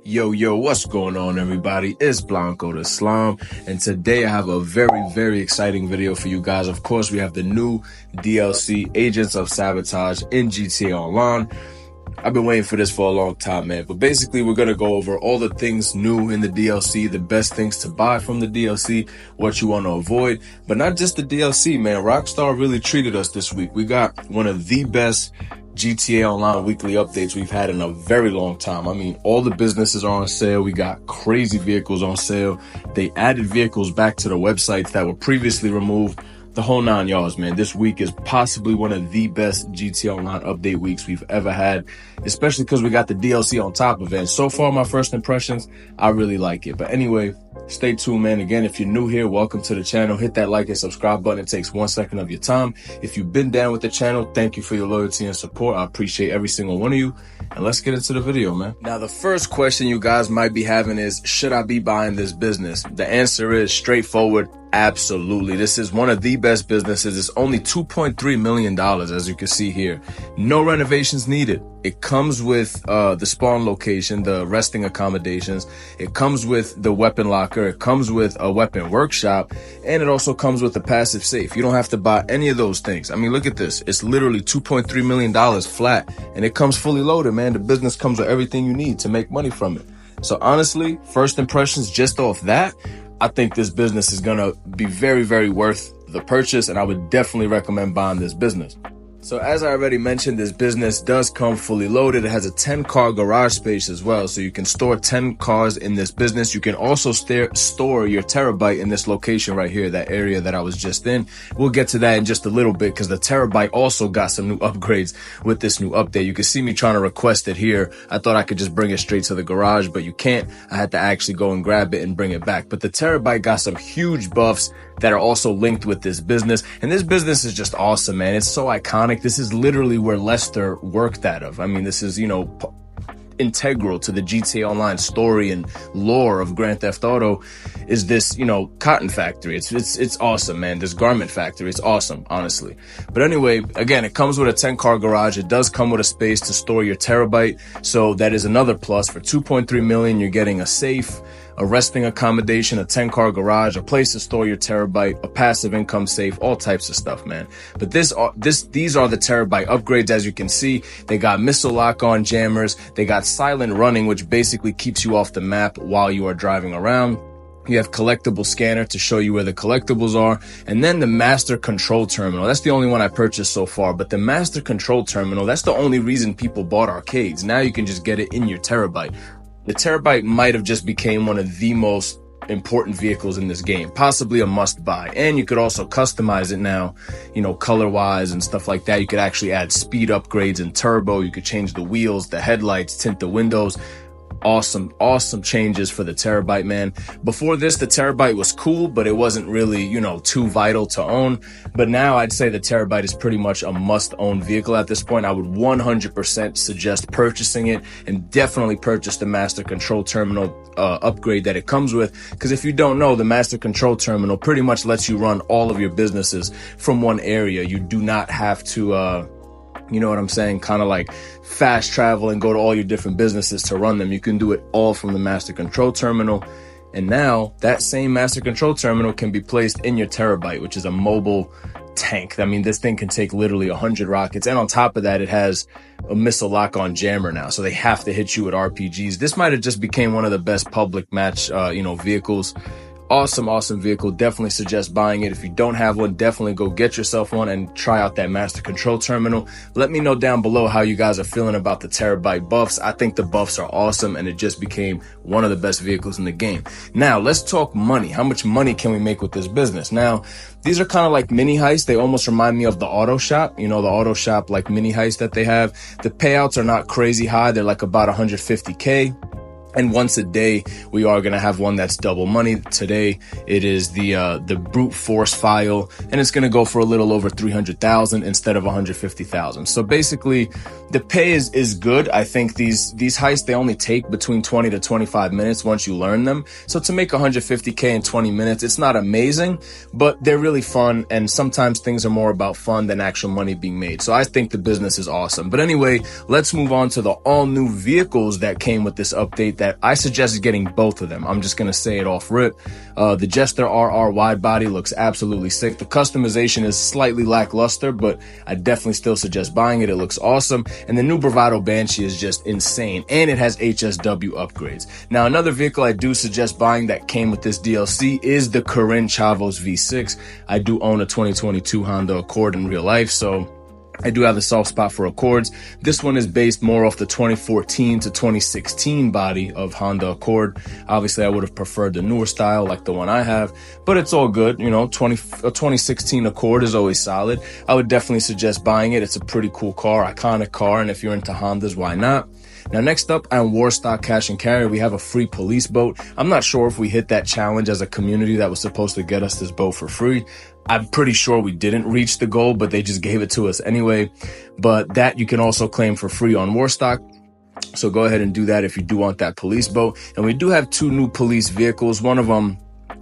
Yo, what's going on, everybody? It's Blanco the Islam, and today I have a very exciting video for you guys. Of course, we have the new DLC, Agents of Sabotage in GTA Online. I've been waiting for this for a long time, man. But basically, we're going to go over all the things new in the DLC, the best things to buy from the DLC, what you want to avoid. But not just the DLC, man. Rockstar really treated us this week. We got one of the best GTA Online weekly updates we've had in a very long time. I mean, all the businesses are on sale. We got crazy vehicles on sale. They added vehicles back to the websites that were previously removed. The whole 9 yards, man. This week is possibly one of the best GTA Online update weeks we've ever had, especially because we got the DLC on top of it. And so far, my first impressions, I really like it. But anyway, stay tuned, man. Again, if you're new here, welcome to the channel. Hit that like and subscribe button. It takes 1 second of your time. If you've been down with the channel, thank you for your loyalty and support. I appreciate every single one of you. And let's get into the video, man. Now, the first question you guys might be having is, should I be buying this business? The answer is straightforward. Absolutely. This is one of the best businesses. It's only $2.3 million, as you can see here. No renovations needed. It comes with the spawn location, the resting accommodations. It comes with the weapon locker. It comes with a weapon workshop. And it also comes with a passive safe. You don't have to buy any of those things. I mean, look at this. It's literally $2.3 million flat. And it comes fully loaded, man. The business comes with everything you need to make money from it. So honestly, first impressions just off that, I think this business is going to be very worth the purchase, and I would definitely recommend buying this business. So as I already mentioned, this business does come fully loaded. It has a 10-car garage space as well, so you can store 10 cars in this business. You can also store your Terrorbyte in this location right here, that area that I was just in. We'll get to that in just a little bit because the Terrorbyte also got some new upgrades with this new update. You can see me trying to request it here. I thought I could just bring it straight to the garage, but you can't. I had to actually go and grab it and bring it back. But the Terrorbyte got some huge buffs that are also linked with this business. And this business is just awesome, man. It's so iconic. This is literally where Lester worked out of. I mean, this is, integral to the GTA Online story and lore of Grand Theft Auto is this, cotton factory. It's awesome, man. This garment factory. It's awesome, honestly. But anyway, again, it comes with a 10-car garage. It does come with a space to store your Terrorbyte. So that is another plus. For $2.3 million, you're getting a safe, a resting accommodation, a 10-car garage, a place to store your Terrorbyte, a passive income safe, all types of stuff, man. But these are the Terrorbyte upgrades. As you can see, they got missile lock-on jammers. They got silent running, which basically keeps you off the map while you are driving around. You have collectible scanner to show you where the collectibles are. And then the master control terminal. That's the only one I purchased so far. But the master control terminal, that's the only reason people bought arcades. Now you can just get it in your Terrorbyte. The Terrorbyte might have just became one of the most important vehicles in this game, possibly a must buy. And you could also customize it now, color wise and stuff like that. You could actually add speed upgrades and turbo. You could change the wheels, the headlights, tint the windows. Awesome changes for the Terrorbyte, man. Before this, the Terrorbyte was cool, but it wasn't really, too vital to own. But now I'd say the Terrorbyte is pretty much a must-own vehicle at this point. I would 100% suggest purchasing it, and definitely purchase the Master Control Terminal upgrade that it comes with. Because if you don't know, the Master Control Terminal pretty much lets you run all of your businesses from one area. You do not have to you know what I'm saying? Kind of like fast travel and go to all your different businesses to run them. You can do it all from the Master Control Terminal. And now that same Master Control Terminal can be placed in your Terrorbyte, which is a mobile tank. I mean, this thing can take literally 100 rockets. And on top of that, it has a missile lock-on jammer now. So they have to hit you with RPGs. This might have just became one of the best public match, vehicles. Awesome vehicle. Definitely suggest buying it. If you don't have one, definitely go get yourself one and try out that Master Control Terminal. Let me know down below how you guys are feeling about the Terrorbyte buffs. I think the buffs are awesome, and it just became one of the best vehicles in the game. Now, let's talk money. How much money can we make with this business? Now, these are kind of like mini heists. They almost remind me of the auto shop, the auto shop like mini heist that they have. The payouts are not crazy high. They're like about 150K. And once a day, we are going to have one that's double money. Today, it is the brute force file, and it's going to go for a little over 300,000 instead of 150,000. So basically, the pay is good. I think these heists, they only take between 20 to 25 minutes once you learn them. So to make 150K in 20 minutes, it's not amazing, but they're really fun. And sometimes things are more about fun than actual money being made. So I think the business is awesome. But anyway, let's move on to the all new vehicles that came with this update that I suggest getting both of them. I'm just going to say it off rip. The Jester RR wide body looks absolutely sick. The customization is slightly lackluster, but I definitely still suggest buying it. It looks awesome. And the new Bravado Banshee is just insane. And it has HSW upgrades. Now, another vehicle I do suggest buying that came with this DLC is the Corinne Chavos V6. I do own a 2022 Honda Accord in real life, so I do have a soft spot for Accords. This one is based more off the 2014 to 2016 body of Honda Accord. Obviously, I would have preferred the newer style like the one I have, but it's all good. You know, a 2016 Accord is always solid. I would definitely suggest buying it. It's a pretty cool car, iconic car, and if you're into Hondas, why not? Now, next up on Warstock Cash and Carry, we have a free police boat. I'm not sure if we hit that challenge as a community that was supposed to get us this boat for free. I'm pretty sure we didn't reach the goal, but they just gave it to us anyway. But that you can also claim for free on Warstock. So go ahead and do that if you do want that police boat. And we do have two new police vehicles. One of them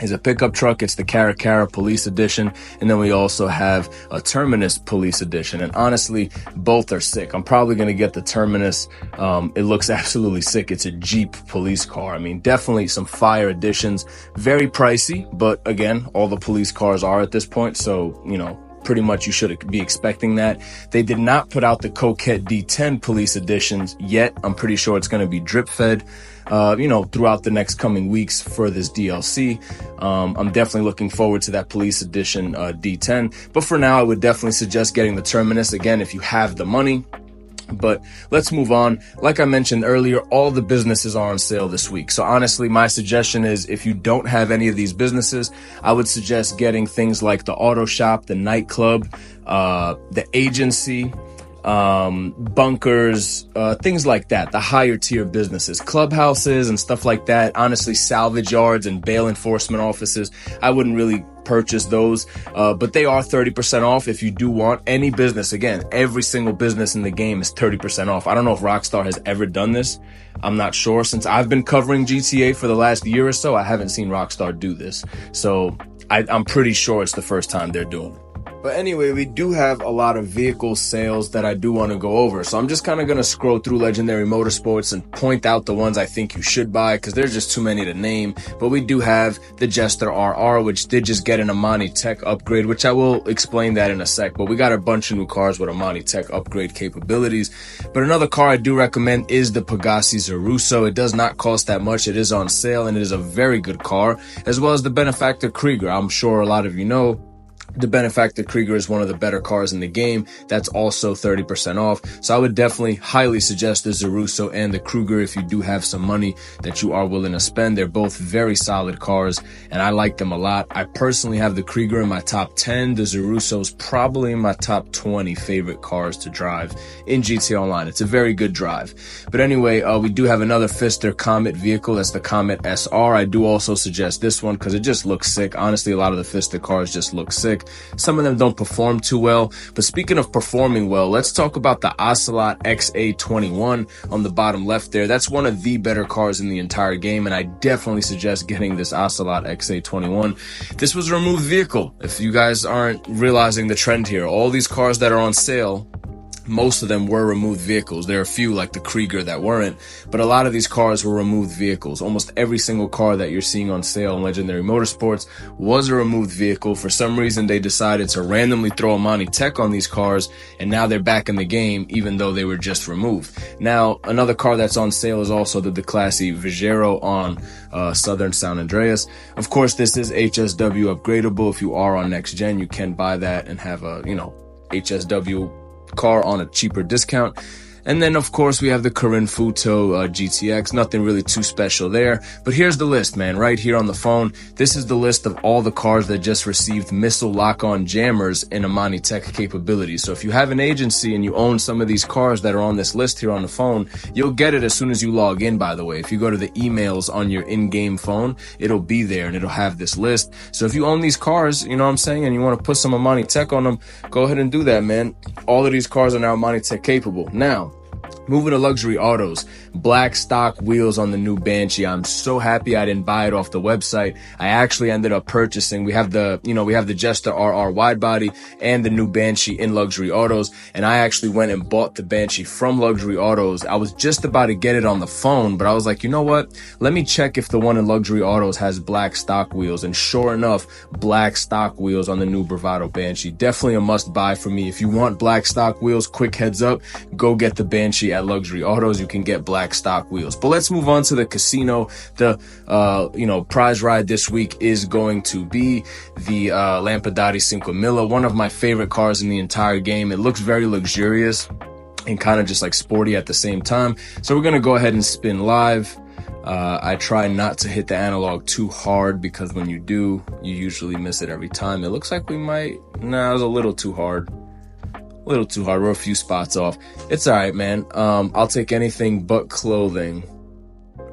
is a pickup truck. It's the Caracara Police Edition. And then we also have a Terminus Police Edition. And honestly, both are sick. I'm probably going to get the Terminus. It looks absolutely sick. It's a Jeep police car. I mean, definitely some fire additions. Very pricey, but again, all the police cars are at this point. So, you know, pretty much you should be expecting that. They did not put out the Coquette D10 Police Editions yet. I'm pretty sure it's going to be drip fed, you know, throughout the next coming weeks for this DLC. I'm definitely looking forward to that Police Edition D10. But for now, I would definitely suggest getting the Terminus again if you have the money. But let's move on. Like I mentioned earlier, all the businesses are on sale this week. So honestly, my suggestion is if you don't have any of these businesses, I would suggest getting things like the auto shop, the nightclub, the agency, bunkers, things like that, the higher tier businesses, clubhouses and stuff like that. Honestly, salvage yards and bail enforcement offices, I wouldn't really purchase those, but they are 30% off if you do want any business. Again, every single business in the game is 30% off. I don't know if Rockstar has ever done this. I'm not sure. Since I've been covering GTA for the last year or so, I haven't seen Rockstar do this. So I'm pretty sure it's the first time they're doing it. But anyway, we do have a lot of vehicle sales that I do want to go over. So I'm just kind of going to scroll through Legendary Motorsports and point out the ones I think you should buy because there's just too many to name. But we do have the Jester RR, which did just get an Amani Tech upgrade, which I will explain that in a sec. But we got a bunch of new cars with Amani Tech upgrade capabilities. But another car I do recommend is the Pegassi Zeruso. It does not cost that much. It is on sale and it is a very good car, as well as the Benefactor Krieger. I'm sure a lot of you know the Benefactor Krieger is one of the better cars in the game. That's also 30% off. So I would definitely highly suggest the Zeruso and the Kruger if you do have some money that you are willing to spend. They're both very solid cars and I like them a lot. I personally have the Krieger in my top 10. The Zeruso is probably in my top 20 favorite cars to drive in GTA Online. It's a very good drive. But anyway, we do have another Pfister Comet vehicle. That's the Comet SR. I do also suggest this one because it just looks sick. Honestly, a lot of the Pfister cars just look sick. Some of them don't perform too well. But speaking of performing well, let's talk about the Ocelot XA21 on the bottom left there. That's one of the better cars in the entire game, and I definitely suggest getting this Ocelot XA21. This was a removed vehicle. If you guys aren't realizing the trend here, all these cars that are on sale, most of them were removed vehicles. There are a few like the Krieger that weren't, but a lot of these cars were removed vehicles. Almost every single car that you're seeing on sale in Legendary Motorsports was a removed vehicle. For some reason, they decided to randomly throw Amani Tech on these cars, and now they're back in the game, even though they were just removed. Now, another car that's on sale is also the Declasse Vigero on Southern San Andreas. Of course, this is HSW upgradable. If you are on next gen, you can buy that and have a, HSW car on a cheaper discount. And then, of course, we have the Corinne Futo GTX. Nothing really too special there. But here's the list, man, right here on the phone. This is the list of all the cars that just received missile lock-on jammers in Amani Tech capabilities. So if you have an agency and you own some of these cars that are on this list here on the phone, you'll get it as soon as you log in, by the way. If you go to the emails on your in-game phone, it'll be there and it'll have this list. So if you own these cars, you know what I'm saying, and you want to put some Amani Tech on them, go ahead and do that, man. All of these cars are now Amani Tech capable. Now, Moving to luxury autos, black stock wheels on the new Banshee. I'm so happy I didn't buy it off the website. I actually ended up purchasing. We have the Jester RR wide body and the new Banshee in luxury autos. And I actually went and bought the Banshee from luxury autos. I was just about to get it on the phone, but I was like, you know what? Let me check if the one in luxury autos has black stock wheels. And sure enough, black stock wheels on the new Bravado Banshee. Definitely a must buy for me. If you want black stock wheels, quick heads up, go get the Banshee at luxury autos. You can get black stock wheels. But let's move on to the casino. The prize ride this week is going to be the Lampadati 5000, one of my favorite cars in the entire game. It looks very luxurious and kind of just like sporty at the same time. So we're gonna go ahead and spin live. I try not to hit the analog too hard because when you do, you usually miss it every time. It looks like we might. Nah, it was a little too hard. We're a few spots off. It's all right, man. I'll take anything but clothing.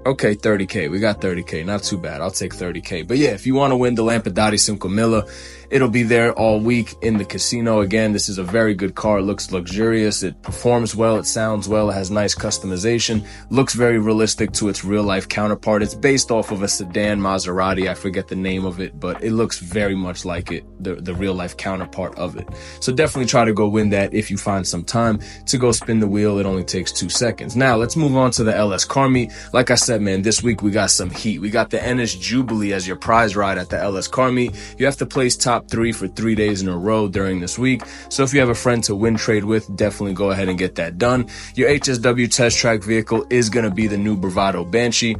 Okay, 30K. We got 30K. Not too bad. I'll take 30K. But yeah, if you want to win the Lampadati 5000, it'll be there all week in the casino. Again, this is a very good car. It looks luxurious. It performs well. It sounds well. It has nice customization. Looks very realistic to its real life counterpart. It's based off of a sedan Maserati. I forget the name of it, but it looks very much like it, the real life counterpart of it. So definitely try to go win that if you find some time to go spin the wheel. It only takes 2 seconds. Now let's move on to the LS Car Meet. Like I said, man, this week we got some heat. We got the NS Jubilee as your prize ride at the LS Car Meet. You have to place top 3 for 3 days in a row during this week. So if you have a friend to win trade with, definitely go ahead and get that done. Your HSW test track vehicle is going to be the new Bravado Banshee.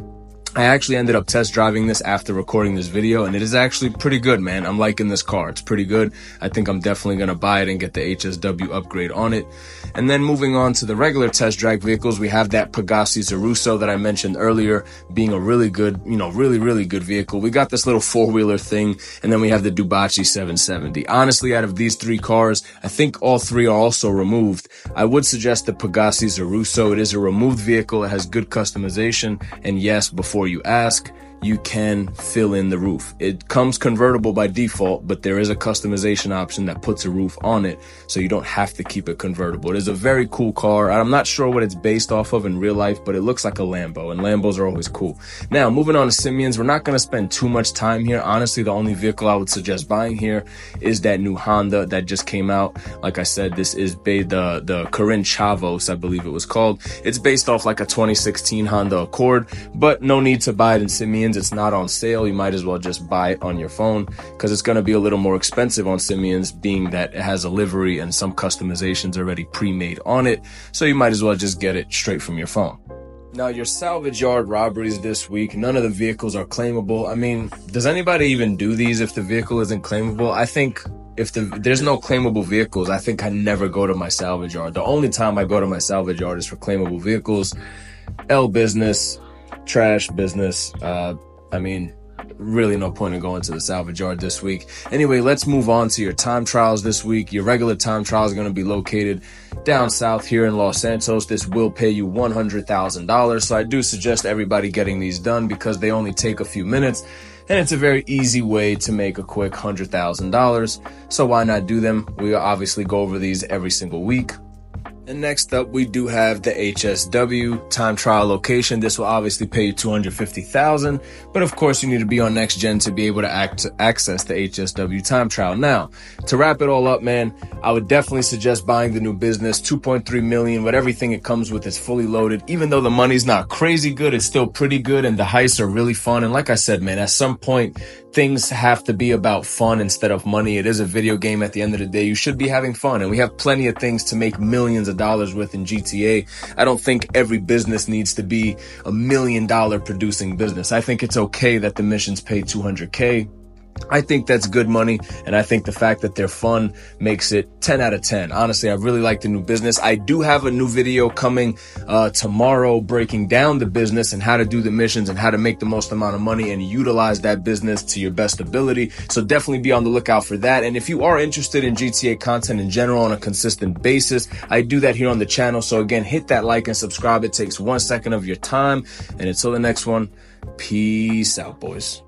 I actually ended up test driving this after recording this video, and it is actually pretty good, man. I'm liking this car. It's pretty good. I think I'm definitely going to buy it and get the HSW upgrade on it. And then moving on to the regular test drag vehicles, we have that Pegassi Zeruso that I mentioned earlier being a really good, really good vehicle. We got this little four-wheeler thing, and then we have the Dubachi 770. Honestly, out of these 3 cars, I think all 3 are also removed. I would suggest the Pegassi Zeruso. It is a removed vehicle. It has good customization, and yes, before you ask, you can fill in the roof. It comes convertible by default, but there is a customization option that puts a roof on it, so you don't have to keep it convertible. It is a very cool car. I'm not sure what it's based off of in real life, but it looks like a Lambo, and Lambos are always cool. Now, moving on to Simeons, we're not going to spend too much time here. Honestly, the only vehicle I would suggest buying here is that new Honda that just came out. Like I said, this is the Corinne Chavos, I believe it was called. It's based off like a 2016 Honda Accord, but no need to buy it in Simeons. It's not on sale. You might as well just buy it on your phone because it's going to be a little more expensive on Simeons, being that it has a livery and some customizations already pre-made on it. So you might as well just get it straight from your phone. Now, your salvage yard robberies this week, none of the vehicles are claimable. I mean, does anybody even do these if the vehicle isn't claimable? I think if there's no claimable vehicles, I think I never go to my salvage yard. The only time I go to my salvage yard is for claimable vehicles. L business, trash business. I mean, really no point in going to the salvage yard this week. Anyway, let's move on to your time trials this week. Your regular time trials are going to be located down south here in Los Santos. This will pay you $100,000. So I do suggest everybody getting these done because they only take a few minutes. And it's a very easy way to make a quick $100,000. So why not do them? We obviously go over these every single week. And next up, we do have the HSW time trial location. This will obviously pay you $250,000, but of course you need to be on next gen to be able to access the HSW time trial. Now, to wrap it all up, man, I would definitely suggest buying the new business. 2.3 million with everything it comes with is fully loaded. Even though the money's not crazy good, it's still pretty good, and the heists are really fun. And like I said, man, at some point, things have to be about fun instead of money. It is a video game at the end of the day. You should be having fun, and we have plenty of things to make millions of dollars with in GTA. I don't think every business needs to be $1 million producing business. I think it's okay that the missions pay 200K. I think that's good money, and I think the fact that they're fun makes it 10 out of 10. Honestly, I really like the new business. I do have a new video coming tomorrow breaking down the business and how to do the missions and how to make the most amount of money and utilize that business to your best ability. So definitely be on the lookout for that. And if you are interested in GTA content in general on a consistent basis, I do that here on the channel. So again, hit that like and subscribe. It takes 1 second of your time. And until the next one, peace out, boys.